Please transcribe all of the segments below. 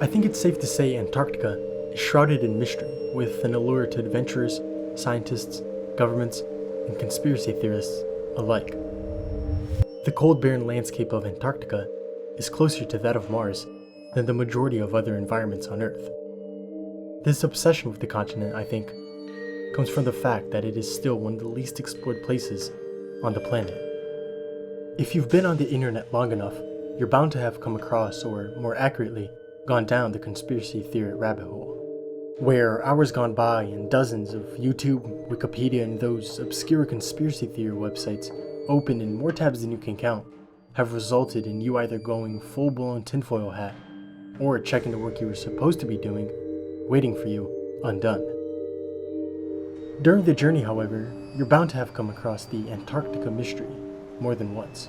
I think it's safe to say Antarctica is shrouded in mystery, with an allure to adventurers, scientists, governments, and conspiracy theorists alike. The cold, barren landscape of Antarctica is closer to that of Mars than the majority of other environments on Earth. This obsession with the continent, I think, comes from the fact that it is still one of the least explored places on the planet. If you've been on the internet long enough, you're bound to have come across, or more accurately, gone down the conspiracy theory rabbit hole, where hours gone by and dozens of YouTube, Wikipedia, and those obscure conspiracy theory websites open in more tabs than you can count have resulted in you either going full-blown tinfoil hat or checking the work you were supposed to be doing, waiting for you, undone. During the journey, however, you're bound to have come across the Antarctica mystery more than once.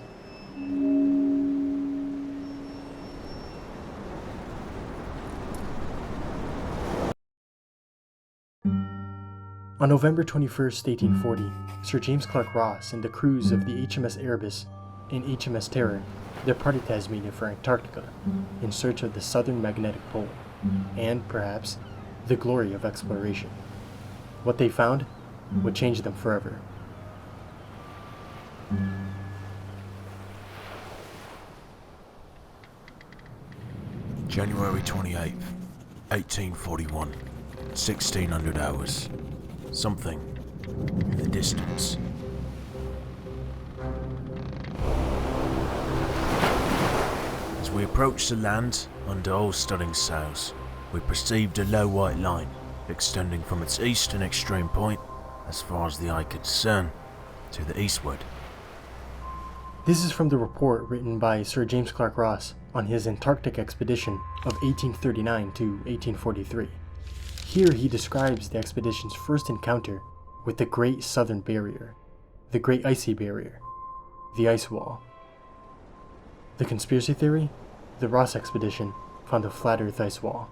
On November 21st, 1840, Sir James Clark Ross and the crews of the HMS Erebus and HMS Terror departed Tasmania for Antarctica in search of the southern magnetic pole and, perhaps, the glory of exploration. What they found would change them forever. January 28th, 1841, 1600 hours. Something in the distance. As we approached the land under all studding sails, we perceived a low white line extending from its eastern extreme point, as far as the eye could discern, to the eastward. This is from the report written by Sir James Clark Ross on his Antarctic expedition of 1839 to 1843. Here he describes the expedition's first encounter with the Great Southern Barrier, the Great Icy Barrier, the ice wall. The conspiracy theory? The Ross expedition found a flat Earth ice wall.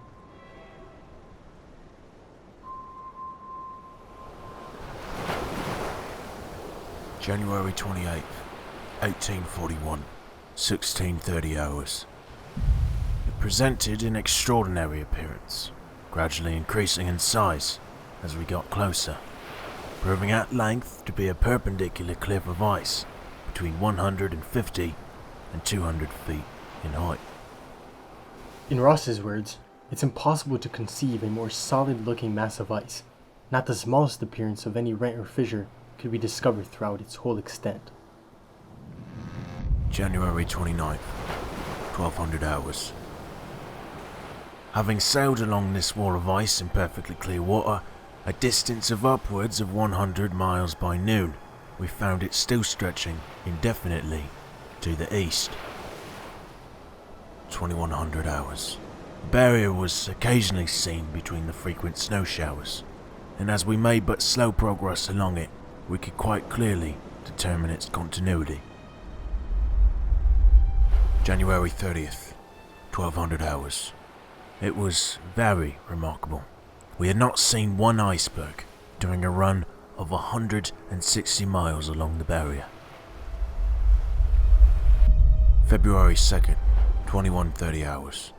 January 28th, 1841, 1630 hours. It presented an extraordinary appearance, gradually increasing in size as we got closer, proving at length to be a perpendicular cliff of ice between 150 and 200 feet in height. In Ross's words, it's impossible to conceive a more solid-looking mass of ice. Not the smallest appearance of any rent or fissure could be discovered throughout its whole extent. January 29th, 1200 hours. Having sailed along this wall of ice in perfectly clear water, a distance of upwards of 100 miles by noon, we found it still stretching indefinitely to the east. 2100 hours. The barrier was occasionally seen between the frequent snow showers, and as we made but slow progress along it, we could quite clearly determine its continuity. January 30th, 1200 hours. It was very remarkable. We had not seen one iceberg during a run of 160 miles along the barrier. February 2nd, 2130 hours.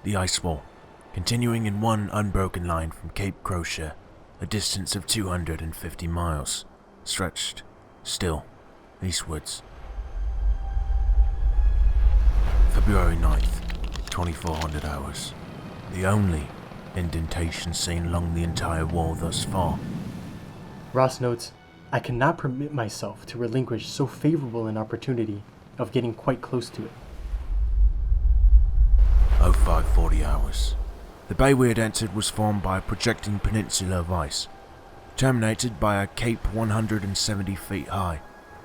The ice wall, continuing in one unbroken line from Cape Crozier, a distance of 250 miles, stretched still eastwards. February 9th, 2400 hours. The only indentation seen along the entire wall thus far. Ross notes, I cannot permit myself to relinquish so favorable an opportunity of getting quite close to it. 0540 hours. The bay we had entered was formed by a projecting peninsula of ice, terminated by a cape 170 feet high,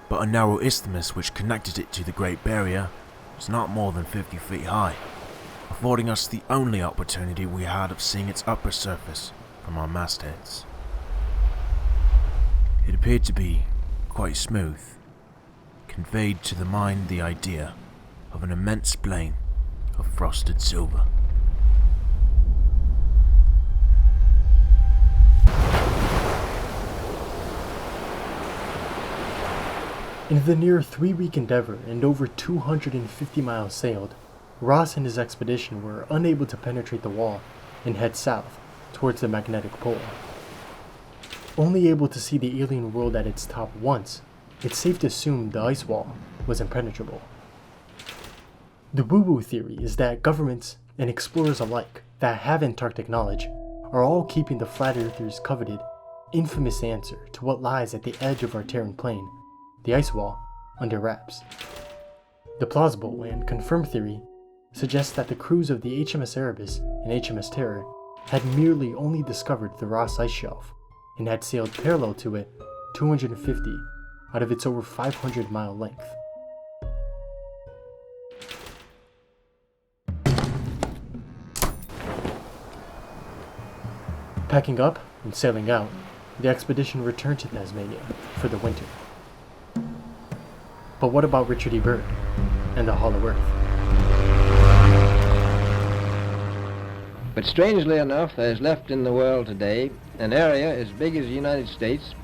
but a narrow isthmus which connected it to the Great Barrier was not more than 50 feet high, affording us the only opportunity we had of seeing its upper surface from our mastheads. It appeared to be quite smooth, conveyed to the mind the idea of an immense plain of frosted silver. In the near 3-week endeavor and over 250 miles sailed, Ross and his expedition were unable to penetrate the wall and head south towards the magnetic pole. Only able to see the alien world at its top once, it's safe to assume the ice wall was impenetrable. The woo-woo theory is that governments and explorers alike that have Antarctic knowledge are all keeping the flat earthers' coveted, infamous answer to what lies at the edge of our Terran plane, the ice wall, under wraps. The plausible and confirmed theory suggests that the crews of the HMS Erebus and HMS Terror had merely only discovered the Ross ice shelf and had sailed parallel to it 250 out of its over 500-mile length. Packing up and sailing out, the expedition returned to Tasmania for the winter. But what about Richard E. Byrd and the Hollow Earth? But strangely enough, there's left in the world today an area as big as the United States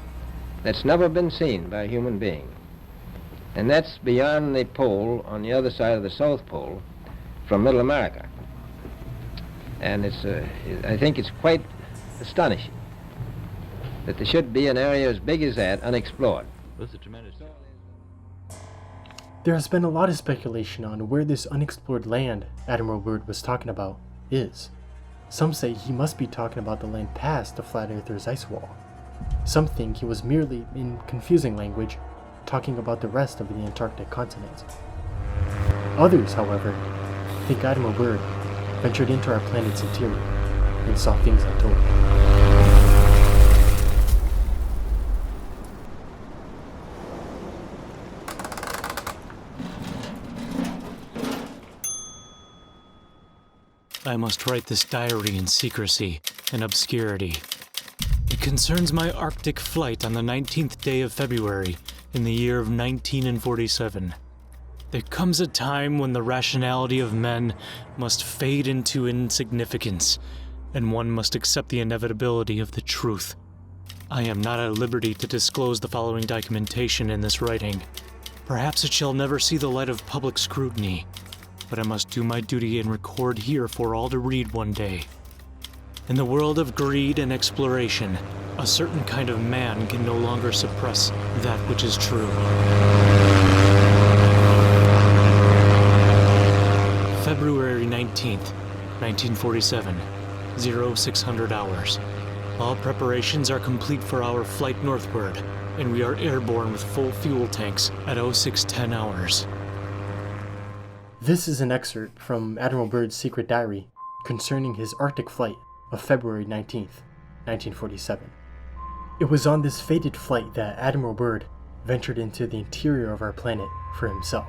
that's never been seen by a human being. And that's beyond the pole on the other side of the South Pole from Middle America. And I think it's quite astonishing that there should be an area as big as that unexplored. That's a tremendous. There has been a lot of speculation on where this unexplored land Admiral Byrd was talking about is. Some say he must be talking about the land past the Flat Earthers' ice wall. Some think he was merely, in confusing language, talking about the rest of the Antarctic continent. Others, however, think Admiral Byrd ventured into our planet's interior and saw things untold. I must write this diary in secrecy and obscurity. It concerns my Arctic flight on the 19th day of February in the year of 1947. There comes a time when the rationality of men must fade into insignificance, and one must accept the inevitability of the truth. I am not at liberty to disclose the following documentation in this writing. Perhaps it shall never see the light of public scrutiny, but I must do my duty and record here for all to read one day. In the world of greed and exploration, a certain kind of man can no longer suppress that which is true. February 19th, 1947, 0600 hours. All preparations are complete for our flight northward, and we are airborne with full fuel tanks at 0610 hours. This is an excerpt from Admiral Byrd's secret diary concerning his Arctic flight of February 19th, 1947. It was on this fated flight that Admiral Byrd ventured into the interior of our planet for himself.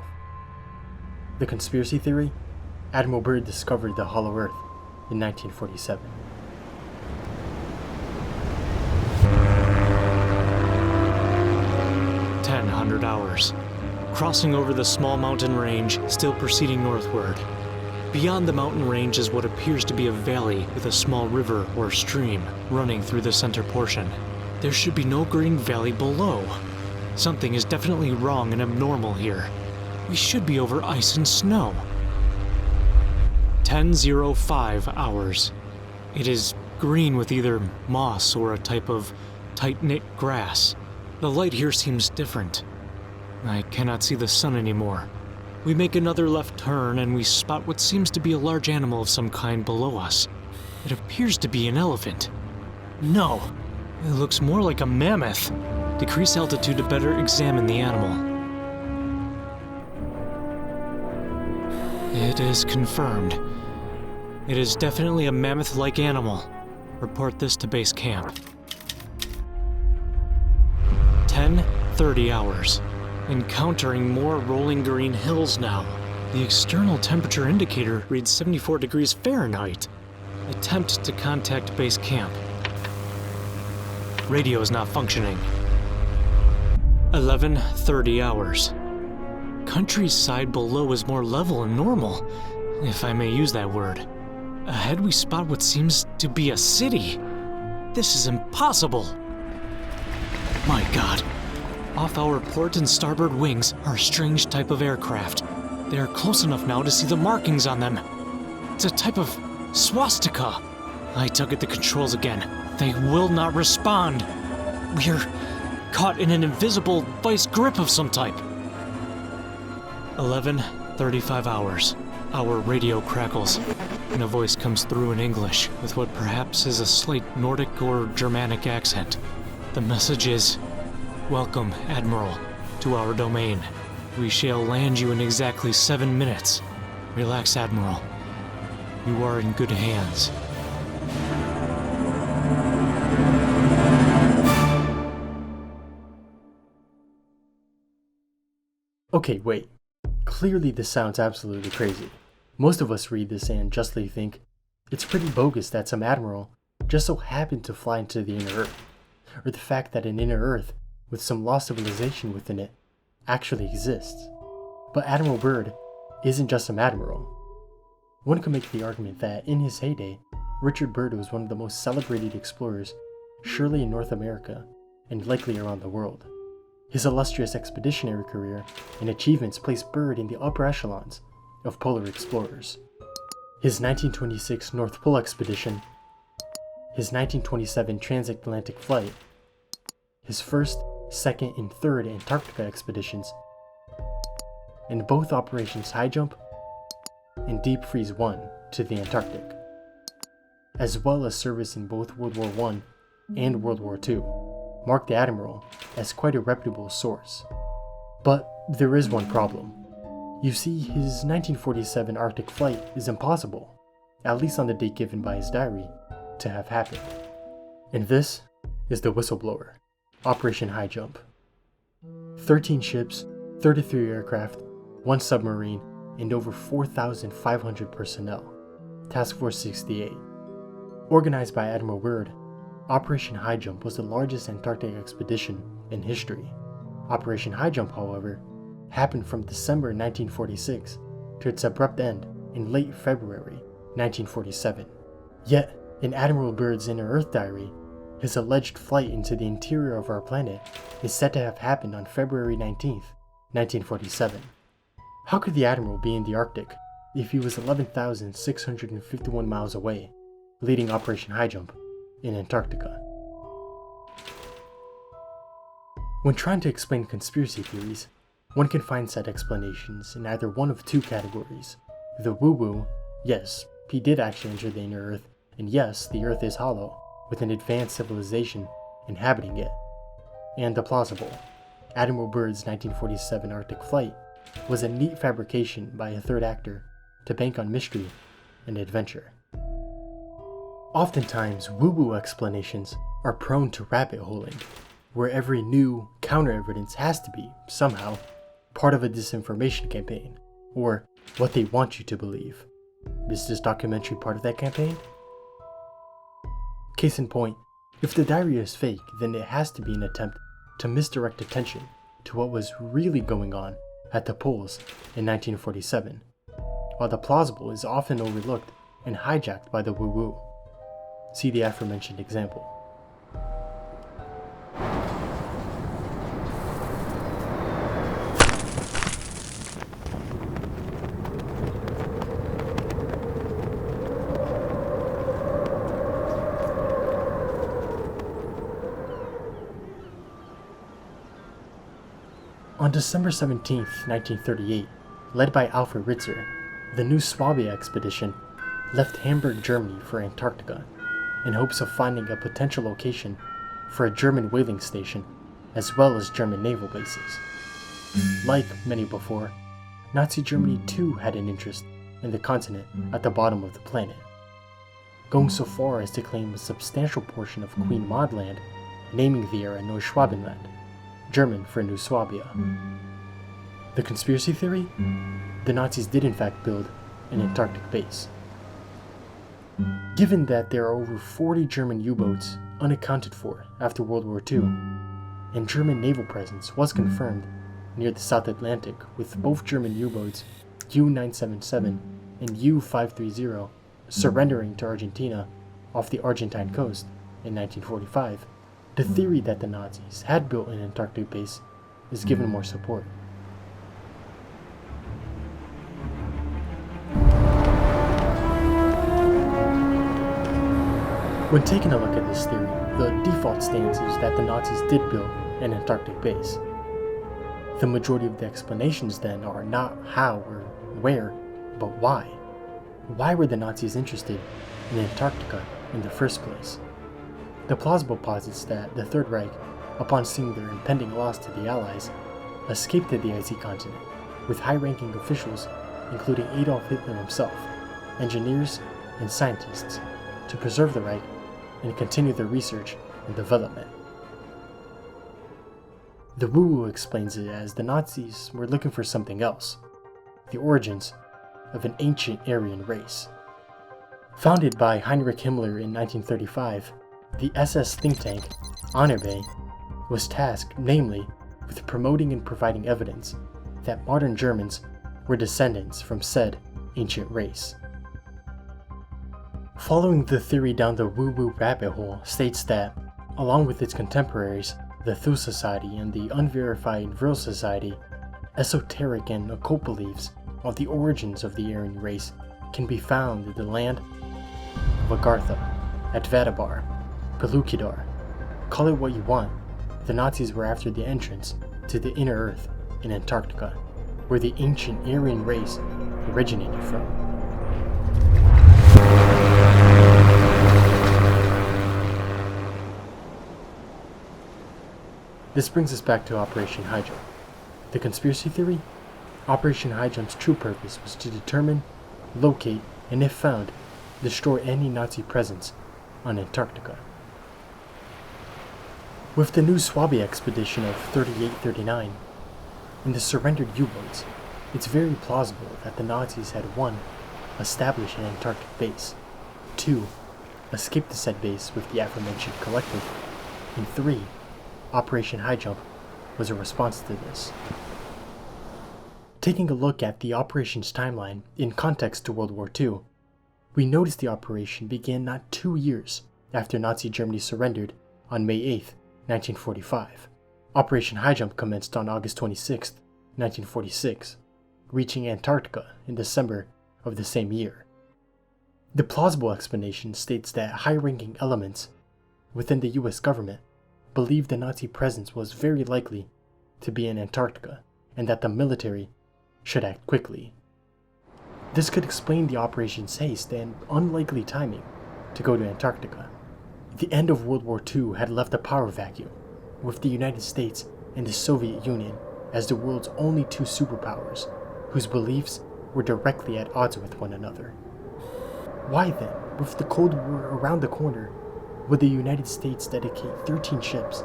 The conspiracy theory? Admiral Byrd discovered the Hollow Earth in 1947. Hours. Crossing over the small mountain range, still proceeding northward. Beyond the mountain range is what appears to be a valley with a small river or stream running through the center portion. There should be no green valley below. Something is definitely wrong and abnormal here. We should be over ice and snow. 10:05 hours. It is green with either moss or a type of tight-knit grass. The light here seems different. I cannot see the sun anymore. We make another left turn and we spot what seems to be a large animal of some kind below us. It appears to be an elephant. No, it looks more like a mammoth. Decrease altitude to better examine the animal. It is confirmed. It is definitely a mammoth-like animal. Report this to base camp. 10:30 hours. Encountering more rolling green hills now. The external temperature indicator reads 74 degrees Fahrenheit. Attempt to contact base camp. Radio is not functioning. 11:30 hours. Countryside below is more level and normal, if I may use that word. Ahead we spot what seems to be a city. This is impossible. My God. Off our port and starboard wings are a strange type of aircraft. They are close enough now to see the markings on them. It's a type of swastika. I tug at the controls again. They will not respond. We're caught in an invisible vice grip of some type. 11:35 hours. Our radio crackles, and a voice comes through in English with what perhaps is a slight Nordic or Germanic accent. The message is, "Welcome, Admiral, to our domain. We shall land you in exactly 7 minutes. Relax, Admiral. You are in good hands." Okay, wait. Clearly this sounds absolutely crazy. Most of us read this and justly think, it's pretty bogus that some admiral just so happened to fly into the inner Earth, or the fact that an inner Earth with some lost civilization within it actually exists. But Admiral Byrd isn't just some admiral. One can make the argument that in his heyday, Richard Byrd was one of the most celebrated explorers, surely in North America, and likely around the world. His illustrious expeditionary career and achievements placed Byrd in the upper echelons of polar explorers. His 1926 North Pole expedition, his 1927 transatlantic flight, his first, second, and third Antarctica expeditions, and both Operations High Jump and Deep Freeze 1 to the Antarctic, as well as service in both World War I and World War II, marked the Admiral as quite a reputable source. But there is one problem. You see, his 1947 Arctic flight is impossible, at least on the date given by his diary, to have happened. And this is the whistleblower, Operation High Jump. 13 ships, 33 aircraft, 1 submarine, and over 4,500 personnel. Task Force 68. Organized by Admiral Byrd, Operation High Jump was the largest Antarctic expedition in history. Operation High Jump, however, happened from December 1946 to its abrupt end in late February 1947. Yet, in Admiral Byrd's Inner Earth diary, his alleged flight into the interior of our planet is said to have happened on February 19th, 1947. How could the Admiral be in the Arctic if he was 11,651 miles away, leading Operation High Jump in Antarctica? When trying to explain conspiracy theories, one can find said explanations in either one of two categories. The woo-woo, yes, he did actually enter the inner Earth, and yes, the Earth is hollow, with an advanced civilization inhabiting it. And the plausible, Admiral Byrd's 1947 Arctic flight was a neat fabrication by a third actor to bank on mystery and adventure. Oftentimes, woo-woo explanations are prone to rabbit holing, where every new counter-evidence has to be, somehow, part of a disinformation campaign, or what they want you to believe. Is this documentary part of that campaign? Case in point, if the diary is fake, then it has to be an attempt to misdirect attention to what was really going on at the poles in 1947, while the plausible is often overlooked and hijacked by the woo-woo. See the aforementioned example. On December 17, 1938, led by Alfred Ritzer, the new Swabia expedition left Hamburg, Germany for Antarctica, in hopes of finding a potential location for a German whaling station, as well as German naval bases. Like many before, Nazi Germany too had an interest in the continent at the bottom of the planet, going so far as to claim a substantial portion of Queen Maud land, naming the area Neuschwabenland, German for New Swabia. The conspiracy theory? The Nazis did in fact build an Antarctic base. Given that there are over 40 German U-boats unaccounted for after World War II, and German naval presence was confirmed near the South Atlantic with both German U-boats U-977 and U-530 surrendering to Argentina off the Argentine coast in 1945, the theory that the Nazis had built an Antarctic base is given more support. When taking a look at this theory, the default stance is that the Nazis did build an Antarctic base. The majority of the explanations then are not how or where, but why. Why were the Nazis interested in Antarctica in the first place? The plausible posits that the Third Reich, upon seeing their impending loss to the Allies, escaped to the icy continent, with high-ranking officials, including Adolf Hitler himself, engineers, and scientists, to preserve the Reich and continue their research and development. The woo-woo explains it as the Nazis were looking for something else, the origins of an ancient Aryan race. Founded by Heinrich Himmler in 1935, the SS think tank, Honorbay, was tasked, namely, with promoting and providing evidence that modern Germans were descendants from said ancient race. Following the theory down the woo-woo rabbit hole states that, along with its contemporaries, the Thu Society and the unverified Vril Society, esoteric and occult beliefs of the origins of the Aryan race can be found in the land of Agartha, Atvadabar, Pelukidar. Call it what you want, the Nazis were after the entrance to the inner earth in Antarctica, where the ancient Aryan race originated from. This brings us back to Operation Highjump. The conspiracy theory? Operation Highjump's true purpose was to determine, locate, and if found, destroy any Nazi presence on Antarctica. With the new Swabi expedition of 38-39 and the surrendered U-boats, it's very plausible that the Nazis had 1. Established an Antarctic base, 2. Escaped the said base with the aforementioned collective, and 3. Operation Highjump was a response to this. Taking a look at the operation's timeline in context to World War II, we notice the operation began not 2 years after Nazi Germany surrendered on May 8, 1945. Operation Highjump commenced on August 26, 1946, reaching Antarctica in December of the same year. The plausible explanation states that high-ranking elements within the US government believed the Nazi presence was very likely to be in Antarctica and that the military should act quickly. This could explain the operation's haste and unlikely timing to go to Antarctica. The end of World War II had left a power vacuum, with the United States and the Soviet Union as the world's only 2 superpowers, whose beliefs were directly at odds with one another. Why then, with the Cold War around the corner, would the United States dedicate 13 ships,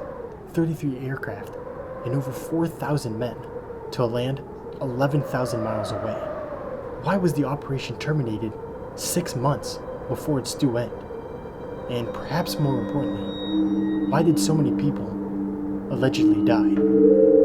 33 aircraft, and over 4,000 men to a land 11,000 miles away? Why was the operation terminated 6 months before its due end? And perhaps more importantly, why did so many people allegedly die?